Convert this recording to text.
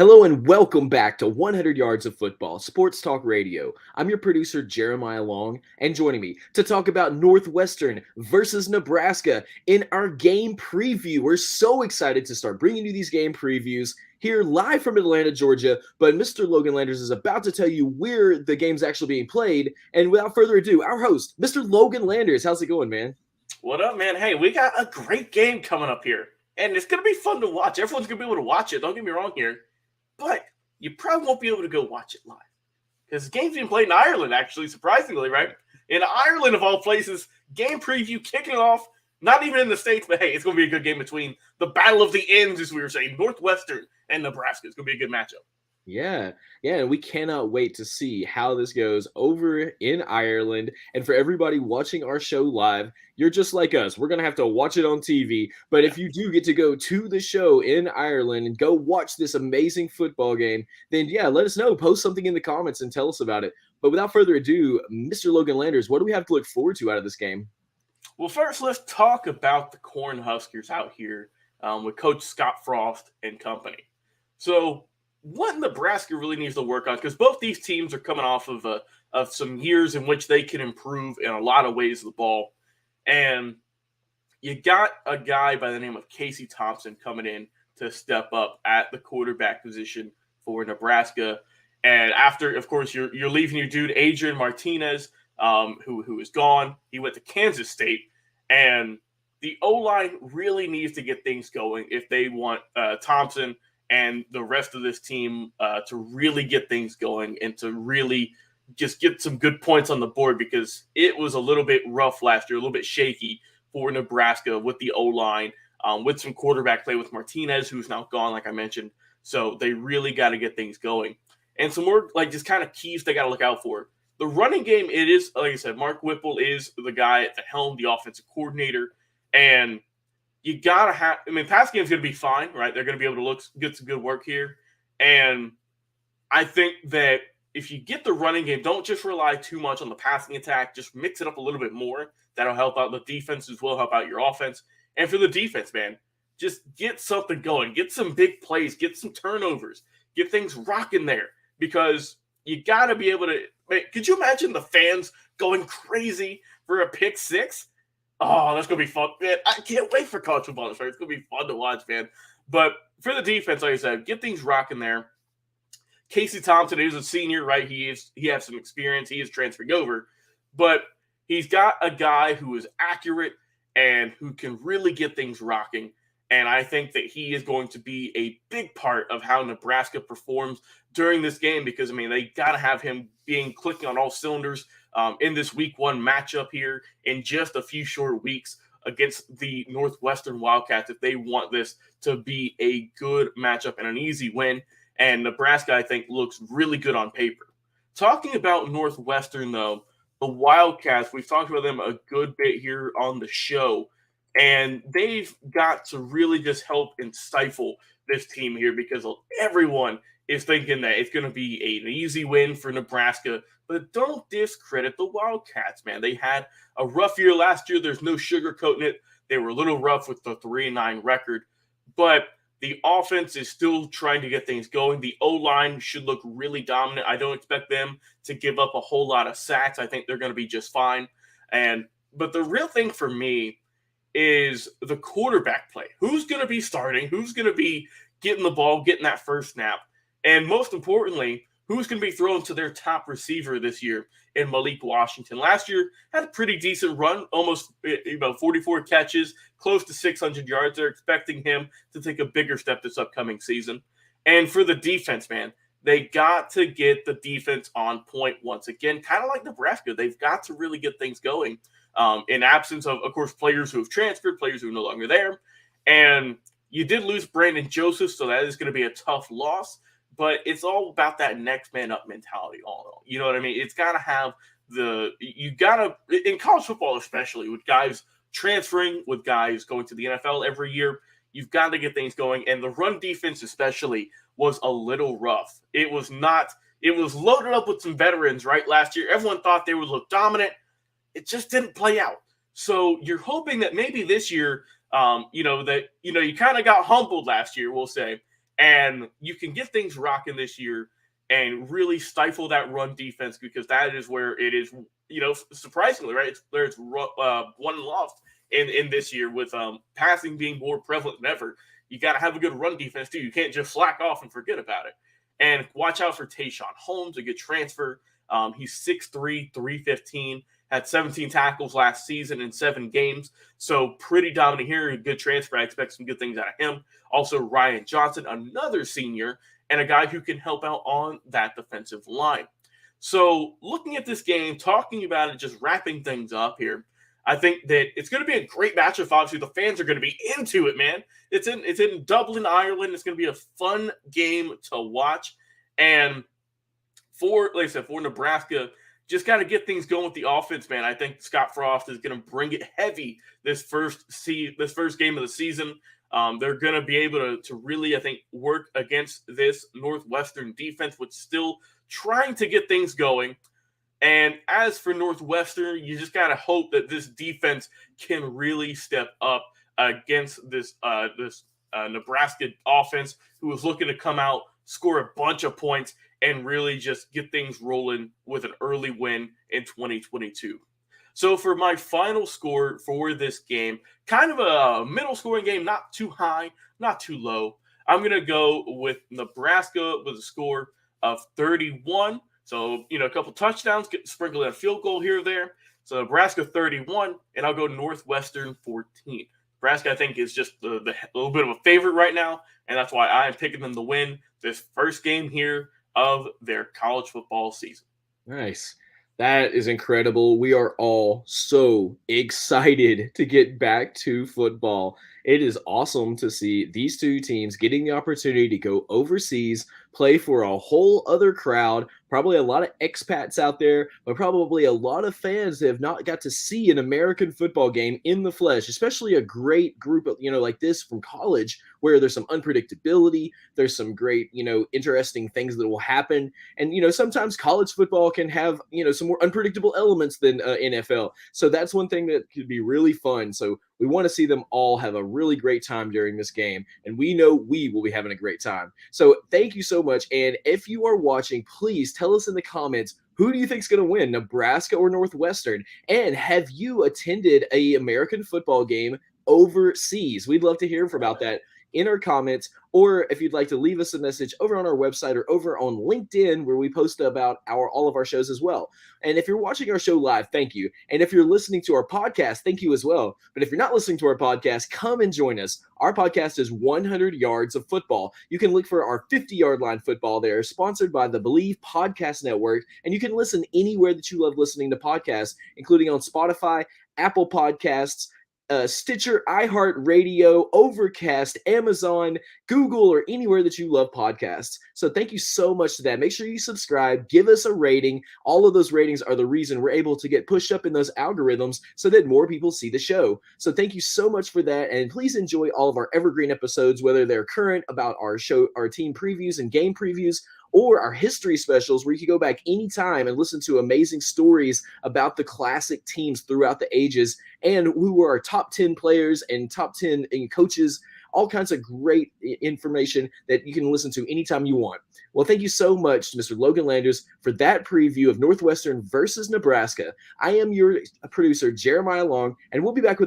Hello and welcome back to 100 Yards of Football, Sports Talk Radio. I'm your producer, Jeremiah Long, and joining me to talk about Northwestern versus Nebraska in our game preview. We're so excited to start bringing you these game previews here live from Atlanta, Georgia. But Mr. Logan Landers is about to tell you where the game's actually being played. And without further ado, our host, Mr. Logan Landers. How's it going, man? What up, man? Hey, we got a great game coming up here, and it's going to be fun to watch. Everyone's going to be able to watch it. Don't get me wrong here. But you probably won't be able to go watch it live because the game's being played in Ireland, actually, surprisingly, right? In Ireland, of all places, game preview kicking off, not even in the States, but hey, it's going to be a good game between the Battle of the Ends, as we were saying, Northwestern and Nebraska. It's going to be a good matchup. Yeah, and we cannot wait to see how this goes over in Ireland. And for everybody watching our show live, you're just like us. We're going to have to watch it on TV. But if you do get to go to the show in Ireland and go watch this amazing football game, then yeah, let us know. Post something in the comments and tell us about it. But without further ado, Mr. Logan Landers, what do we have to look forward to out of this game? Well, first, let's talk about the Cornhuskers out here with Coach Scott Frost and company. So, what Nebraska really needs to work on, because both these teams are coming off of some years in which they can improve in a lot of ways of the ball. And you got a guy by the name of Casey Thompson coming in to step up at the quarterback position for Nebraska. And after, of course, you're leaving your dude Adrian Martinez, who is gone. He went to Kansas State, and the O-line really needs to get things going if they want Thompson and the rest of this team to really get things going and to really just get some good points on the board, because it was a little bit rough last year, a little bit shaky for Nebraska with the O-line, with some quarterback play with Martinez, who's now gone, like I mentioned. So they really got to get things going. And some more, like, just kind of keys they got to look out for. The running game, it is, like I said, Mark Whipple is the guy at the helm, the offensive coordinator. And you got to have – I mean, pass game's going to be fine, right? They're going to be able to get some good work here. And I think that if you get the running game, don't just rely too much on the passing attack. Just mix it up a little bit more. That'll help out the defense as well, help out your offense. And for the defense, man, just get something going. Get some big plays. Get some turnovers. Get things rocking there, because you got to be able to – could you imagine the fans going crazy for a pick six? Oh, that's going to be fun. Man, I can't wait for college football. It's going to be fun to watch, man. But for the defense, like I said, get things rocking there. Casey Thompson is a senior, right? He has some experience. He is transferring over. But he's got a guy who is accurate and who can really get things rocking. And I think that he is going to be a big part of how Nebraska performs during this game, because, I mean, they got to have him clicking on all cylinders in this week one matchup here in just a few short weeks against the Northwestern Wildcats, if they want this to be a good matchup and an easy win. And Nebraska, I think, looks really good on paper. Talking about Northwestern, though, the Wildcats, we've talked about them a good bit here on the show. And they've got to really just help and stifle this team here, because everyone is thinking that it's going to be an easy win for Nebraska. But don't discredit the Wildcats, man. They had a rough year last year. There's no sugarcoating it. They were a little rough with the 3-9 record. But the offense is still trying to get things going. The O-line should look really dominant. I don't expect them to give up a whole lot of sacks. I think they're going to be just fine. But the real thing for me is the quarterback play. Who's going to be starting? Who's going to be getting the ball, getting that first snap? And most importantly, who's going to be thrown to their top receiver this year in Malik Washington? Last year had a pretty decent run, almost 44 catches, close to 600 yards. They're expecting him to take a bigger step this upcoming season. And for the defense, man, they got to get the defense on point once again, kind of like Nebraska. They've got to really get things going in absence of course, players who have transferred, players who are no longer there. And you did lose Brandon Joseph, so that is going to be a tough loss. But it's all about that next man up mentality. All you know what I mean? It's got to have in college football, especially with guys transferring, with guys going to the NFL every year, you've got to get things going. And the run defense, especially, was a little rough. It was loaded up with some veterans, right? Last year, everyone thought they would look dominant. It just didn't play out. So you're hoping that maybe this year, you kind of got humbled last year, we'll say. And you can get things rocking this year and really stifle that run defense, because that is where it is, surprisingly, right? There's one lost in this year with passing being more prevalent than ever. You got to have a good run defense too. You can't just slack off and forget about it. And watch out for Tayshaun Holmes, a good transfer. He's 6'3", 315, had 17 tackles last season in 7 games. So pretty dominant here. A good transfer. I expect some good things out of him. Also, Ryan Johnson, another senior, and a guy who can help out on that defensive line. So looking at this game, talking about it, just wrapping things up here, I think that it's going to be a great matchup. Obviously, the fans are going to be into it, man. It's in Dublin, Ireland. It's going to be a fun game to watch. And for Nebraska, just got to get things going with the offense, man. I think Scott Frost is going to bring it heavy this first game of the season. They're going to be able to really, I think, work against this Northwestern defense, which is still trying to get things going. And as for Northwestern, you just got to hope that this defense can really step up against this Nebraska offense, who is looking to come out, score a bunch of points, and really just get things rolling with an early win in 2022. So for my final score for this game, kind of a middle scoring game, not too high, not too low. I'm going to go with Nebraska with a score of 31. So, a couple touchdowns, sprinkle in a field goal here or there. So Nebraska 31, and I'll go Northwestern 14. Nebraska, I think, is just a little bit of a favorite right now, and that's why I am picking them to win this first game here of their college football season. Nice. That is incredible. We are all so excited to get back to football. It is awesome to see these two teams getting the opportunity to go overseas, play for a whole other crowd, probably a lot of expats out there, but probably a lot of fans that have not got to see an American football game in the flesh, especially a great group of, like this from college, where there's some unpredictability, there's some great, interesting things that will happen. And, sometimes college football can have, some more unpredictable elements than NFL. So that's one thing that could be really fun. So we want to see them all have a really great time during this game, and we know we will be having a great time. So thank you so much. And if you are watching, please tell us in the comments, who do you think is going to win, Nebraska or Northwestern? And have you attended an American football game overseas? We'd love to hear about that in our comments, or if you'd like to leave us a message over on our website or over on LinkedIn, where we post about all of our shows as well. And if you're watching our show live, thank you. And if you're listening to our podcast, thank you as well. But if you're not listening to our podcast, come and join us. Our podcast is 100 Yards of Football. You can look for our 50-yard line football there, sponsored by the Believe Podcast Network. And you can listen anywhere that you love listening to podcasts, including on Spotify, Apple Podcasts, Stitcher, iHeartRadio, Overcast, Amazon, Google, or anywhere that you love podcasts. So thank you so much to that. Make sure you subscribe, give us a rating. All of those ratings are the reason we're able to get pushed up in those algorithms so that more people see the show. So thank you so much for that. And please enjoy all of our evergreen episodes, whether they're current about our show, our team previews and game previews, or our history specials, where you can go back anytime and listen to amazing stories about the classic teams throughout the ages, and who were our top 10 players and top 10 coaches, all kinds of great information that you can listen to anytime you want. Well, thank you so much to Mr. Logan Landers for that preview of Northwestern versus Nebraska. I am your producer, Jeremiah Long, and we'll be back with